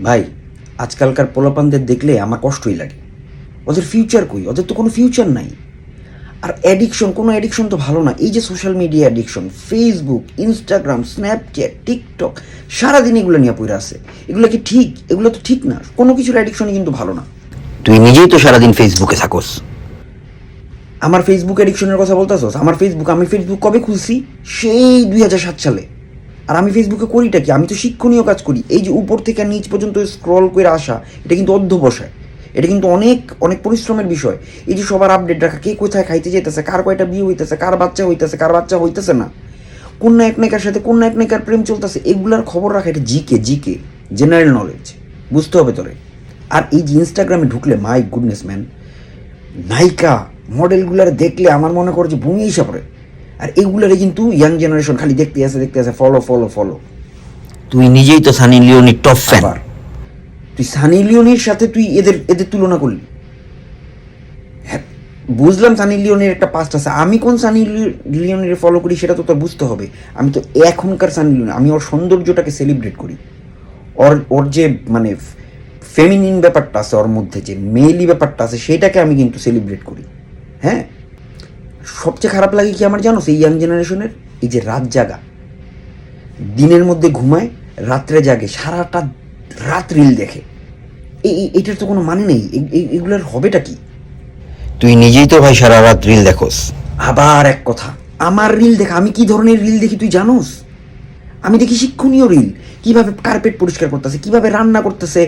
ভাই, আজকালকার পোলাপানদের দেখলে আমার কষ্টই লাগে। ওদের ফিউচার কই? ওদের তো কোনো ফিউচার নাই। আর অ্যাডিকশন, কোনো অ্যাডিকশন তো ভালো না। এই যে social media addiction, Facebook, Instagram, Snapchat, TikTok, সারাদিন এগুলো নিয়ে পড়ে আছে। এগুলো কি ঠিক? এগুলো তো ঠিক না। কোনো কিছুর অ্যাডিকশনই কিন্তু ভালো না। তুই নিজেই তো সারাদিন ফেসবুকে থাকোস। আমার ফেসবুক অ্যাডিকশনের কথা বলতেছস? আমি ফেসবুক কবে খুলছি? সেই 2007 সালে। আর আমি ফেসবুকে করিটা কি? আমি তো শিক্ষণীয় কাজ করি। এই যে উপর থেকে নিচ পর্যন্ত স্ক্রল করে আসা, এটা কিন্তু অধ্যবসায়। এটা কিন্তু অনেক অনেক পরিশ্রমের বিষয়। এই যে সবার আপডেট রাখা, কে কোথায় খাইতে যেতেছে, কার কয়টা বিয়ে হইতেছে, কার বাচ্চা হইতেছে, কার বাচ্চা হইতেছে না, কোন না এক নায়িকার সাথে কোন না এক নায়িকার প্রেম চলতেছে, এগুলার খবর রাখা, এটা জিকে জেনারেল নলেজ। বুঝতে হবে তোরে। আর এই যে ইনস্টাগ্রামে ঢুকলে, মাই গুডনেস ম্যান, নায়িকা মডেলগুলার দেখলে আমার মনে করে যে বমি এসে পড়ে। আর এগুলারে কিন্তু ইয়াং জেনারেশন খালি দেখতে আছে, ফলো ফলো ফলো। তুই নিজেই তো সানি লিওনির টপ ফ্যান। আবার তুই সানি লিওনির সাথে তুই এদের এদের তুলনা করলি। হ্যাঁ, বুঝলাম সানি লিওনের একটা পাস্ট আছে। আমি কোন সানি লিওনের ফলো করি সেটা তো তোর বুঝতে হবে। আমি তো এখনকার সানি লিওন, আমি ওর সৌন্দর্যটাকে সেলিব্রেট করি। ওর ওর যে মানে ফেমিনিন ব্যাপারটা আছে, ওর মধ্যে যে মেইলি ব্যাপারটা আছে, সেটাকে আমি কিন্তু সেলিব্রেট করি। হ্যাঁ, সবচেয়ে খারাপ লাগে কি আমার জানো? এই ইয়াং জেনারেশনের এই যে রাত জাগা, দিনের মধ্যে ঘুমায়, রাত্রে জাগে, সারাটা রাত রিল দেখে। এটার তো কোনো মানে নেই। এগুলোর হবেটা কি? তুই নিজেই তো ভাই সারা রাত রিল দেখোস। আবার এক কথা, আমার রিল দেখা, আমি কি ধরনের রিল দেখি তুই জানোস? আমি দেখি শিক্ষণীয় রিল। কিভাবে কার্পেট পরিষ্কার করতেছে, কিভাবে রান্না করতেছে,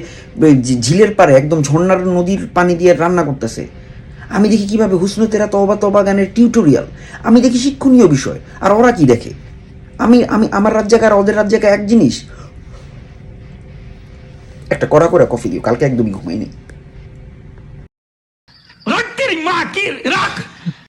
ঝিলের পারে একদম ঝর্ণার নদীর পানি দিয়ে রান্না করতেছে। আমি দেখি কিভাবে হুসনু তেরা তওবা তওবা গানের টিউটোরিয়াল। আমি দেখি শিক্ষণীয় বিষয়। আর ওরা কি দেখে? আমি আমি আমার রাত জায়গা আর ওদের রাত জায়গা এক জিনিস। একটা কড়া করে কফি দিও, কালকে একদমই ঘুমাইনি। রাখ তেরি মা কি রাখ।